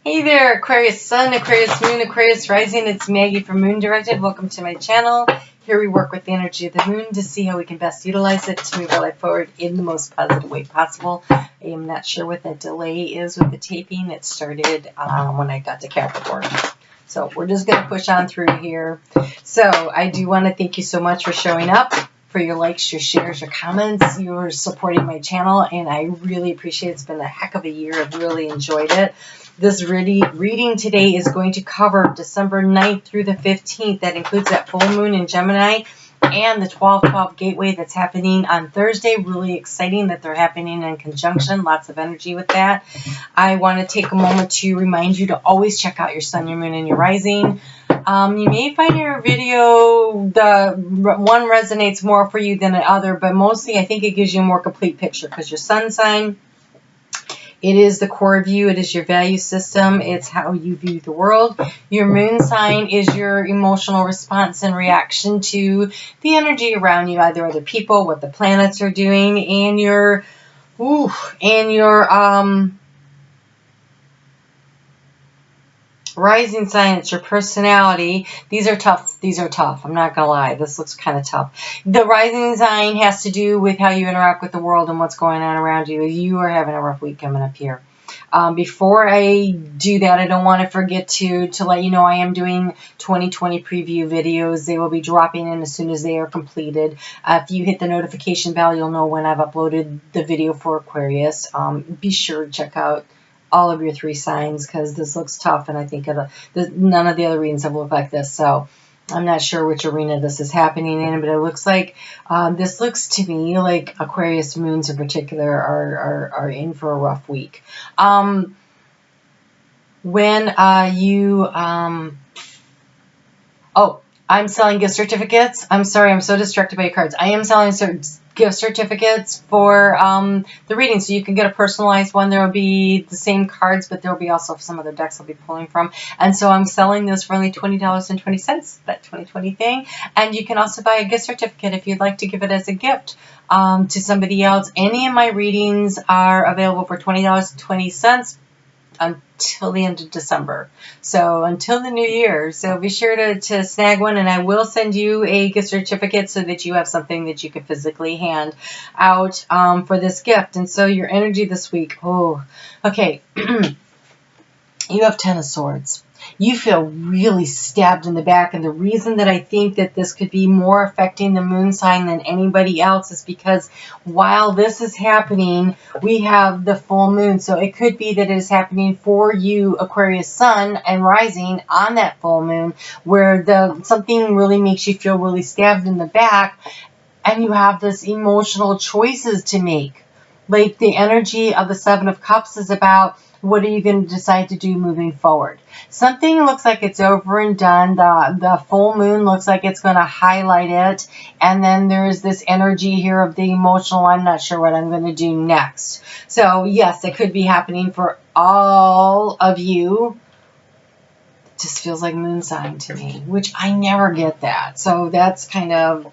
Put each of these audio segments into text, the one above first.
Hey there, Aquarius Sun, Aquarius Moon, Aquarius Rising. It's Maggie from Moon Directed. Welcome to my channel. Here we work with the energy of the moon to see how we can best utilize it to move our life forward in the most positive way possible. I am not sure what the delay is with the taping. It started when I got to Capricorn. So we're just going to push on through here. So I do want to thank you so much for showing up, for your likes, your shares, your comments. You're supporting my channel, and I really appreciate it. It's been a heck of a year. I've really enjoyed it. This reading today is going to cover December 9th through the 15th. That includes that full moon in Gemini and the 12-12 gateway that's happening on Thursday. Really exciting that they're happening in conjunction. Lots of energy with that. I want to take a moment to remind you to always check out your sun, your moon, and your rising. You may find your video, the one resonates more for you than the other, but mostly I think it gives you a more complete picture because your sun sign, it is the core of you. It is your value system. It's how you view the world. Your moon sign is your emotional response and reaction to the energy around you, either other people, what the planets are doing, and your rising sign, it's your personality. These are tough. These are tough. I'm not going to lie. This looks kind of tough. The rising sign has to do with how you interact with the world and what's going on around you. You are having a rough week coming up here. Before I do that, I don't want to forget to let you know I am doing 2020 preview videos. They will be dropping in as soon as they are completed. If you hit the notification bell, you'll know when I've uploaded the video for Aquarius. Be sure to check out all of your three signs because this looks tough, and I think none of the other readings have looked like this. So I'm not sure which arena this is happening in, but it looks like this looks to me like Aquarius moons in particular are in for a rough week. I'm selling gift certificates. I'm sorry, I'm so distracted by your cards. I am selling gift certificates for the reading, so you can get a personalized one. There will be the same cards, but there will be also some other decks I'll be pulling from. And so I'm selling this for only $20.20, that 2020 thing. And you can also buy a gift certificate if you'd like to give it as a gift to somebody else. Any of my readings are available for $20.20. Until the end of December. So until the new year. So be sure to snag one, and I will send you a gift certificate so that you have something that you can physically hand out for this gift. And so your energy this week. Oh, okay. You have 10 of Swords. You feel really stabbed in the back, and the reason that I think that this could be more affecting the moon sign than anybody else is because while this is happening, we have the full moon. So it could be that it is happening for you, Aquarius sun and rising on that full moon, where something really makes you feel really stabbed in the back, and you have this emotional choices to make. Like the energy of the Seven of Cups is about, what are you going to decide to do moving forward? Something looks like it's over and done. The full moon looks like it's going to highlight it. And then there's this energy here of the emotional, I'm not sure what I'm going to do next. So yes, it could be happening for all of you. It just feels like moon sign to me, which I never get that. So that's kind of,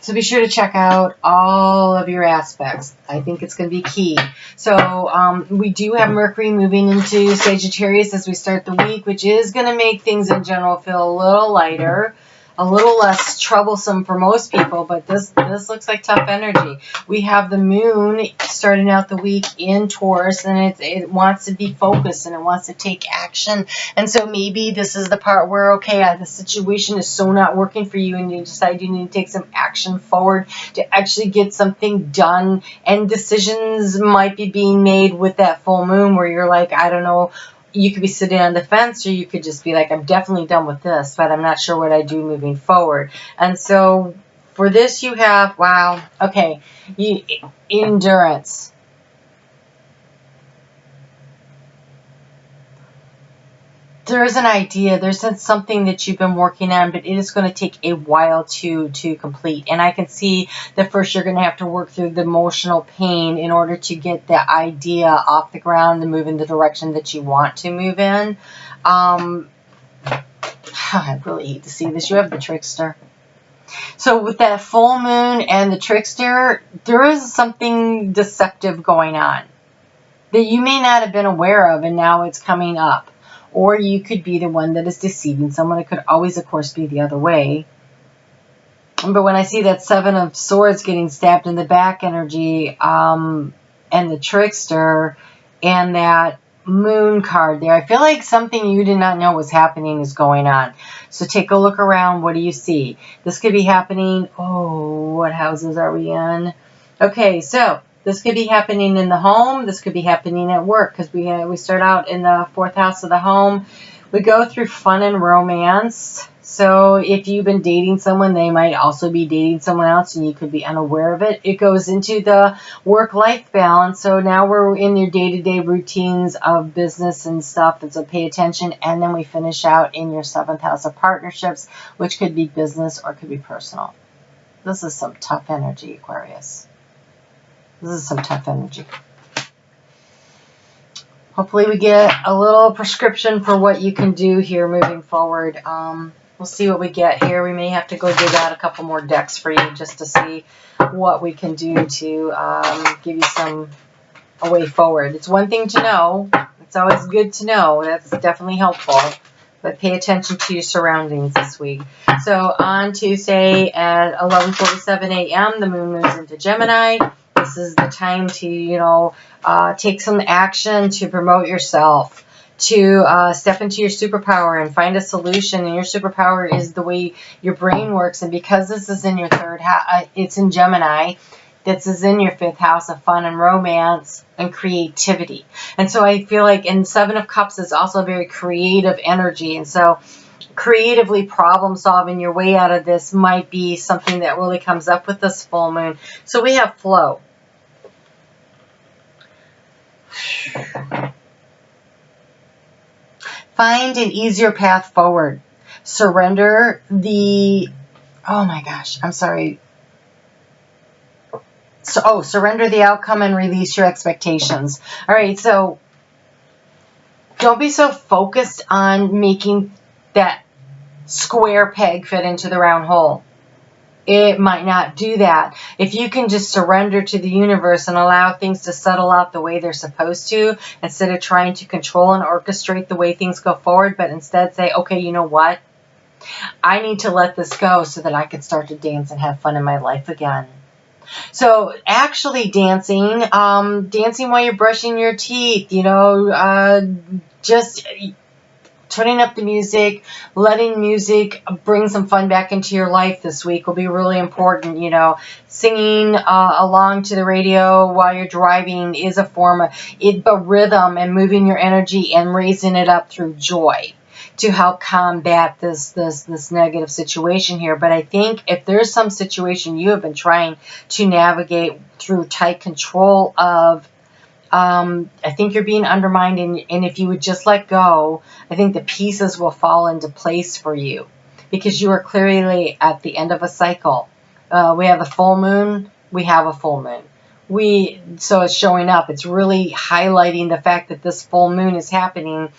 so be sure to check out all of your aspects. I think it's going to be key. So we do have Mercury moving into Sagittarius as we start the week, which is going to make things in general feel a little lighter, a little less troublesome for most people, but this looks like tough energy. We have the moon starting out the week in Taurus, and it wants to be focused, and it wants to take action. And so maybe this is the part where, okay, the situation is so not working for you, and you decide you need to take some action forward to actually get something done. And decisions might be being made with that full moon where you're like, I don't know, you could be sitting on the fence, or you could just be like, I'm definitely done with this, but I'm not sure what I do moving forward. And so for this you have, wow, okay, endurance. There's an idea, there's something that you've been working on, but it is going to take a while to complete. And I can see that first you're going to have to work through the emotional pain in order to get the idea off the ground and move in the direction that you want to move in. I really hate to see this. You have the Trickster. So with that full moon and the Trickster, there is something deceptive going on. that you may not have been aware of, and now it's coming up. Or you could be the one that is deceiving someone. It could always, of course, be the other way. But when I see that Seven of Swords getting stabbed in the back energy, and the trickster, and that Moon card there, I feel like something you did not know was happening is going on. So take a look around. What do you see? This could be happening. Oh, what houses are we in? Okay, so this could be happening in the home. This could be happening at work, because we start out in the 4th house of the home. We go through fun and romance. So if you've been dating someone, they might also be dating someone else, and you could be unaware of it. It goes into the work-life balance. So now we're in your day-to-day routines of business and stuff, and so pay attention. And then we finish out in your 7th house of partnerships, which could be business or could be personal. This is some tough energy, Aquarius. This is some tough energy. Hopefully we get a little prescription for what you can do here moving forward. We'll see what we get here. We may have to go dig out a couple more decks for you just to see what we can do to give you a way forward. It's one thing to know. It's always good to know. That's definitely helpful. But pay attention to your surroundings this week. So on Tuesday at 11:47 a.m., the moon moves into Gemini. This is the time to, take some action to promote yourself, to step into your superpower and find a solution. And your superpower is the way your brain works. And because this is in your 3rd house, it's in Gemini, this is in your 5th house of fun and romance and creativity. And so I feel like, and 7 of Cups is also a very creative energy. And so creatively problem solving your way out of this might be something that really comes up with this full moon. So we have flow. Find an easier path forward. Surrender the, oh my gosh, I'm sorry. Surrender the outcome and release your expectations. All right, so don't be so focused on making that square peg fit into the round hole. It might not do that. If you can just surrender to the universe and allow things to settle out the way they're supposed to, instead of trying to control and orchestrate the way things go forward, but instead say, okay, you know what? I need to let this go so that I can start to dance and have fun in my life again. So actually dancing while you're brushing your teeth, just turning up the music, letting music bring some fun back into your life this week will be really important. Singing along to the radio while you're driving is a form of rhythm, and moving your energy and raising it up through joy to help combat this negative situation here. But I think if there's some situation you have been trying to navigate through tight control of, I think you're being undermined, and if you would just let go, I think the pieces will fall into place for you, because you are clearly at the end of a cycle. We have a full moon. We have a full moon. So it's showing up. It's really highlighting the fact that this full moon is happening.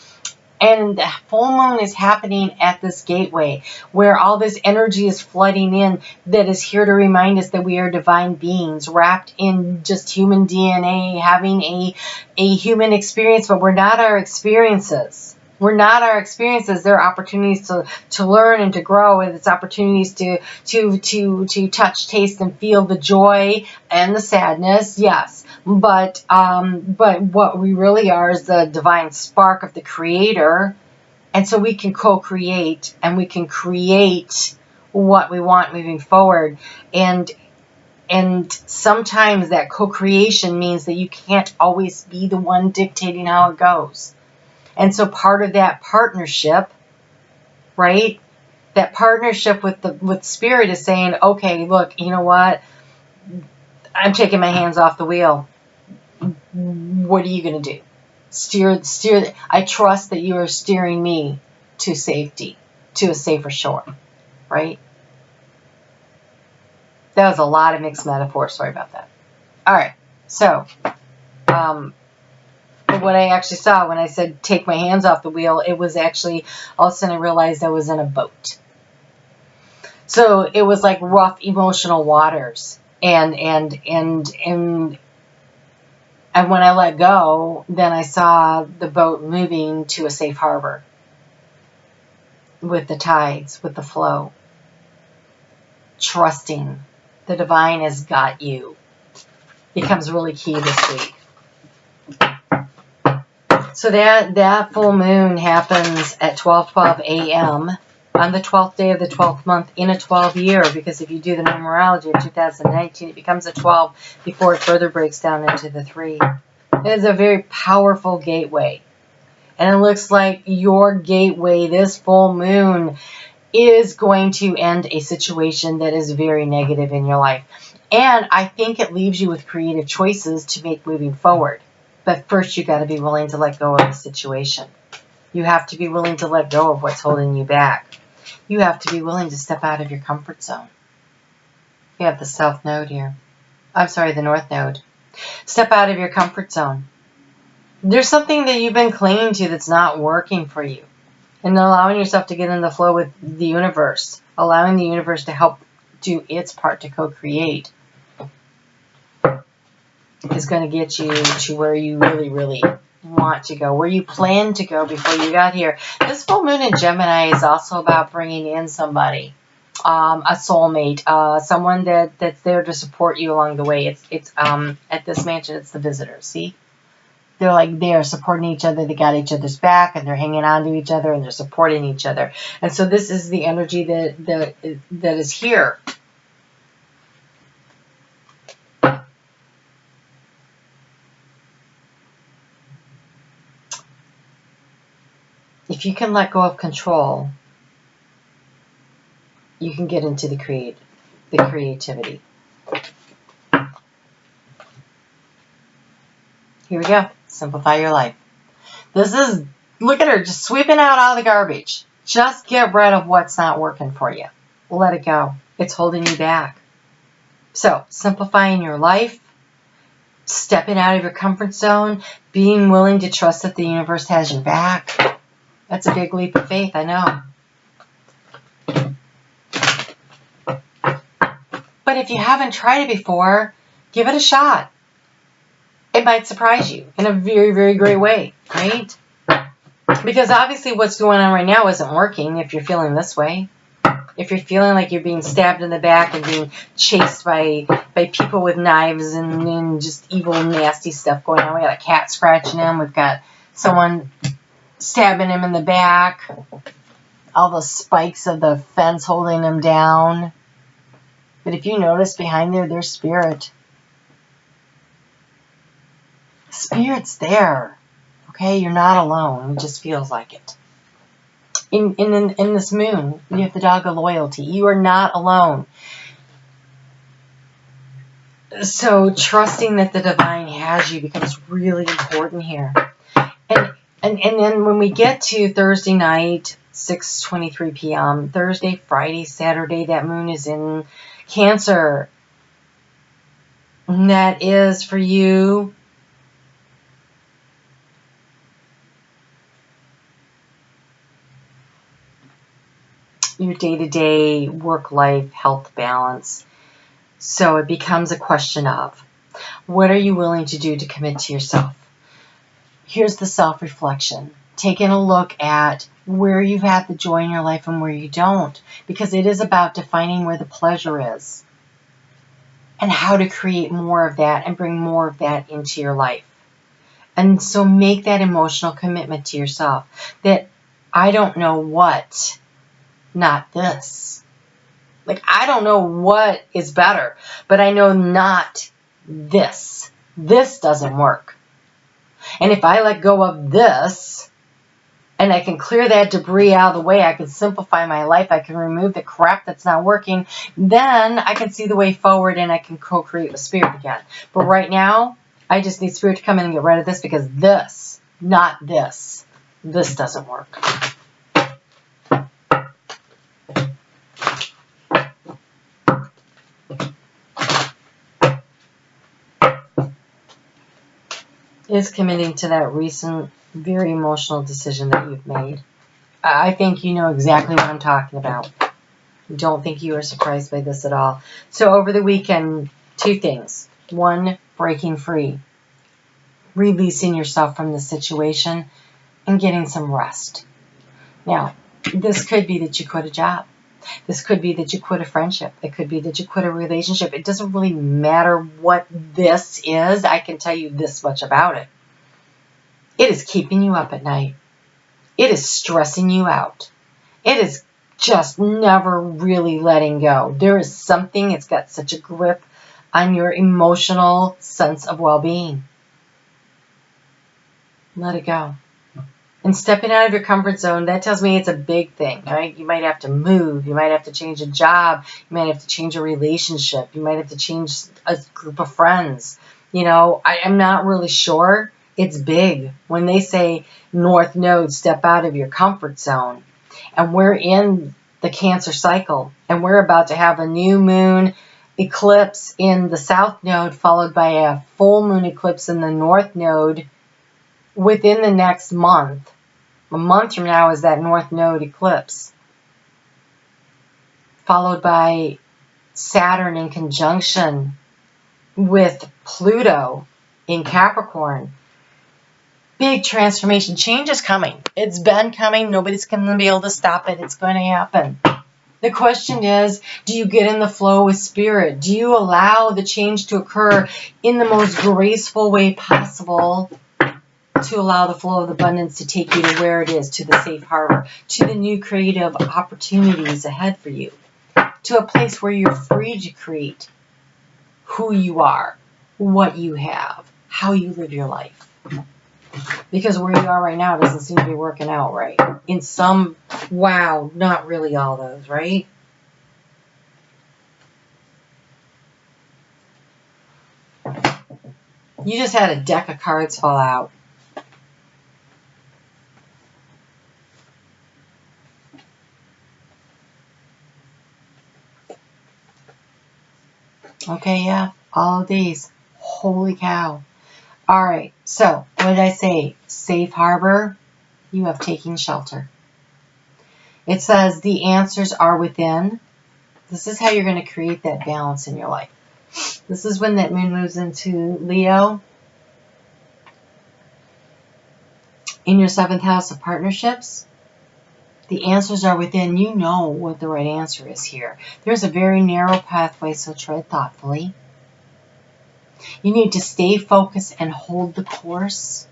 And the full moon is happening at this gateway where all this energy is flooding in, that is here to remind us that we are divine beings wrapped in just human DNA, having a human experience, but we're not our experiences. We're not our experiences. There are opportunities to learn and to grow, and it's opportunities to touch, taste, and feel the joy and the sadness, yes. But what we really are is the divine spark of the Creator, and so we can co-create, and we can create what we want moving forward. And sometimes that co-creation means that you can't always be the one dictating how it goes. And so part of that partnership, right? That partnership with Spirit is saying, okay, look, you know what? I'm taking my hands off the wheel. What are you going to do? Steer. I trust that you are steering me to safety, to a safer shore, right? That was a lot of mixed metaphors. Sorry about that. All right. So, what I actually saw when I said take my hands off the wheel, it was actually, all of a sudden I realized I was in a boat. So it was like rough emotional waters, and And when I let go, then I saw the boat moving to a safe harbor with the tides, with the flow. Trusting the divine has got you becomes really key this week. So that full moon happens at 12:12 a.m. on the 12th day of the 12th month in a 12 year, because if you do the numerology of 2019, it becomes a 12 before it further breaks down into the 3. It is a very powerful gateway. And it looks like your gateway, this full moon, is going to end a situation that is very negative in your life. And I think it leaves you with creative choices to make moving forward. But first, you got to be willing to let go of the situation. You have to be willing to let go of what's holding you back. You have to be willing to step out of your comfort zone. You have the South Node here. I'm sorry, the North Node. Step out of your comfort zone. There's something that you've been clinging to that's not working for you. And allowing yourself to get in the flow with the universe. Allowing the universe to help do its part to co-create is going to get you to where you really, really want to go, where you planned to go before you got here. This full moon in Gemini is also about bringing in somebody, a soulmate, someone that's there to support you along the way. It's at this mansion, it's the visitors. See, they're supporting each other. They got each other's back, and they're hanging on to each other, and they're supporting each other. And so this is the energy that is here. If you can let go of control, you can get into the creativity. Here we go. Simplify your life. This is, look at her, just sweeping out all the garbage. Just get rid of what's not working for you. Let it go. It's holding you back. So, simplifying your life, stepping out of your comfort zone, being willing to trust that the universe has your back. That's a big leap of faith, I know. But if you haven't tried it before, give it a shot. It might surprise you in a very, very great way, right? Because obviously what's going on right now isn't working if you're feeling this way. If you're feeling like you're being stabbed in the back and being chased by people with knives and just evil, nasty stuff going on. We got a cat scratching him. We've got someone stabbing him in the back. All the spikes of the fence holding him down. But if you notice behind there, there's spirit. Spirit's there. Okay, you're not alone. It just feels like it. In this moon, you have the dog of loyalty. You are not alone. So trusting that the divine has you becomes really important here. And then when we get to Thursday night, 6:23 p.m., Thursday, Friday, Saturday, that moon is in Cancer. And that is for you your day-to-day work-life health balance. So it becomes a question of, what are you willing to do to commit to yourself? Here's the self-reflection. Taking a look at where you've had the joy in your life and where you don't. Because it is about defining where the pleasure is. And how to create more of that and bring more of that into your life. And so make that emotional commitment to yourself. That I don't know what, not this. Like, I don't know what is better, but I know not this. This doesn't work. And if I let go of this, and I can clear that debris out of the way, I can simplify my life, I can remove the crap that's not working, then I can see the way forward and I can co-create with spirit again. But right now, I just need spirit to come in and get rid of this, because this, not this, this doesn't work. Is committing to that recent, very emotional decision that you've made. I think you know exactly what I'm talking about. Don't think you are surprised by this at all. So over the weekend, 2 things. 1, breaking free. releasing yourself from the situation and getting some rest. Now, this could be that you quit a job. This could be that you quit a friendship. It could be that you quit a relationship. It doesn't really matter what this is. I can tell you this much about it. It is keeping you up at night. It is stressing you out. It is just never really letting go. There is something, it's got such a grip on your emotional sense of well-being. Let it go. And stepping out of your comfort zone, that tells me it's a big thing, right? You might have to move. You might have to change a job. You might have to change a relationship. You might have to change a group of friends. You know, I'm not really sure. It's big. When they say North Node, step out of your comfort zone. And we're in the Cancer cycle. And we're about to have a new moon eclipse in the South Node, followed by a full moon eclipse in the North Node within the next month. A month from now is that North Node eclipse, followed by Saturn in conjunction with Pluto in Capricorn. Big transformation. Change is coming. It's been coming. Nobody's going to be able to stop it. It's going to happen. The question is, do you get in the flow with spirit? Do you allow the change to occur in the most graceful way possible, to allow the flow of abundance to take you to where it is, to the safe harbor, to the new creative opportunities ahead for you, to a place where you're free to create who you are, what you have, how you live your life? Because where you are right now doesn't seem to be working out right. In some, wow, not really all those, right? You just had a deck of cards fall out. Okay, yeah, all of these. Holy cow. All right, so what did I say? Safe harbor, you have taken shelter. It says the answers are within. This is how you're going to create that balance in your life. This is when that moon moves into Leo. In your 7th house of partnerships, the answers are within. You know what the right answer is here. There's a very narrow pathway, so tread thoughtfully. You need to stay focused and hold the course.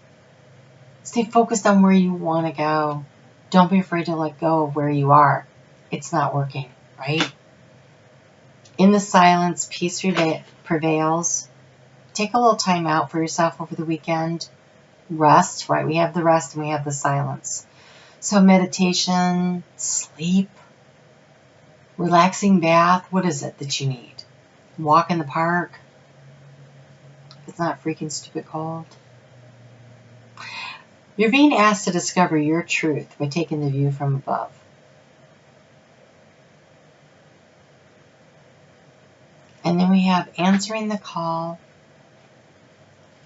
Stay focused on where you want to go. Don't be afraid to let go of where you are. It's not working, right? In the silence, peace prevails. Take a little time out for yourself over the weekend. Rest, right? We have the rest and we have the silence. So meditation, sleep, relaxing bath. What is it that you need? Walk in the park. It's not freaking stupid cold. You're being asked to discover your truth by taking the view from above. And then we have answering the call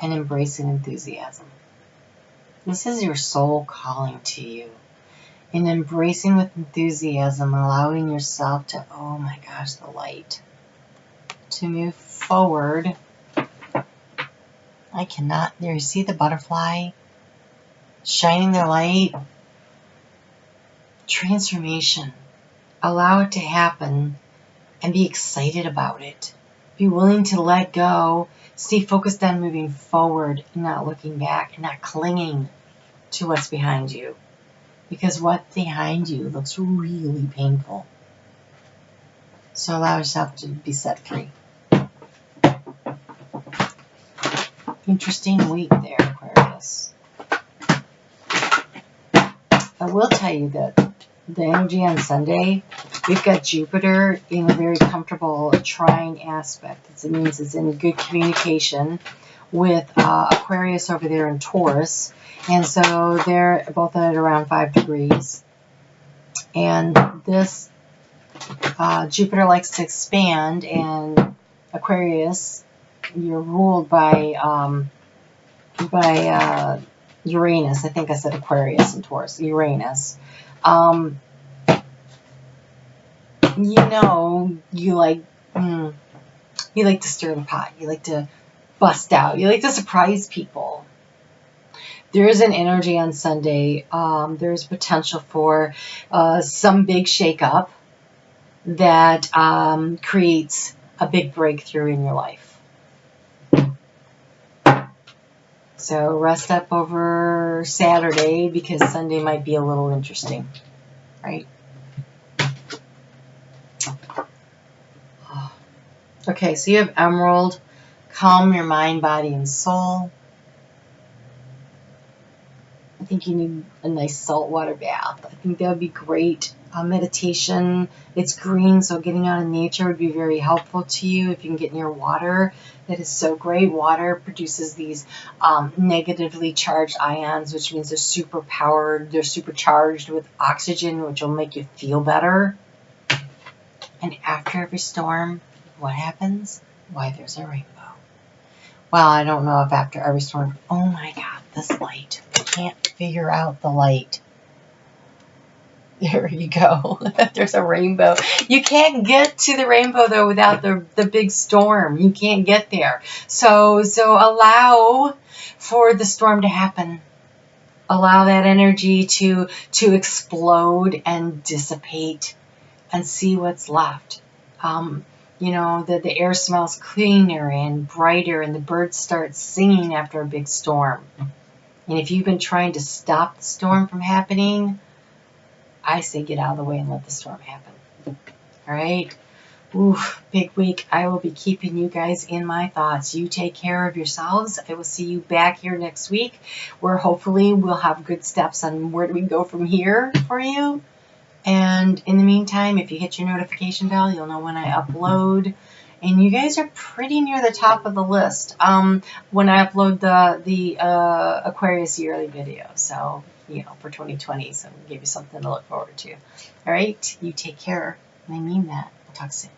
and embracing enthusiasm. This is your soul calling to you. And embracing with enthusiasm, allowing yourself to, oh my gosh, the light, to move forward. I cannot, there you see the butterfly shining their light. Transformation. Allow it to happen and be excited about it. Be willing to let go. Stay focused on moving forward and not looking back and not clinging to what's behind you. Because what's behind you looks really painful. So allow yourself to be set free. Interesting week there, Aquarius. I will tell you that the energy on Sunday, we've got Jupiter in a very comfortable trine aspect. It means it's in good communication with Aquarius over there in Taurus. And so they're both at around 5 degrees. And this Jupiter likes to expand, and Aquarius, you're ruled by Uranus. I think I said Aquarius and Taurus. Uranus. You know, you like to stir the pot. You like to bust out. You like to surprise people. there is an energy on Sunday. There's potential for some big shakeup that creates a big breakthrough in your life. So rest up over Saturday because Sunday might be a little interesting, right? Okay, so you have Emerald. Calm your mind, body, and soul. I think you need a nice saltwater bath. I think that would be great. Meditation. It's green, so getting out in nature would be very helpful to you if you can get near water. That is so great. Water produces these negatively charged ions, which means they're super powered. They're supercharged with oxygen, which will make you feel better. And after every storm, what happens? Why, there's a rainbow. Well, I don't know if after every storm. Oh my God, this light. I can't figure out the light. There you go. There's a rainbow. You can't get to the rainbow, though, without the big storm. You can't get there. So allow for the storm to happen. Allow that energy to explode and dissipate and see what's left. You know, the air smells cleaner and brighter, and the birds start singing after a big storm. And if you've been trying to stop the storm from happening, I say get out of the way and let the storm happen. All right? Oof, big week. I will be keeping you guys in my thoughts. You take care of yourselves. I will see you back here next week, where hopefully we'll have good steps on where do we go from here for you. And in the meantime, if you hit your notification bell, you'll know when I upload. And you guys are pretty near the top of the list when I upload the Aquarius yearly video. So, you know, for 2020, so I'll give you something to look forward to. All right, you take care. And I mean that. We'll talk soon.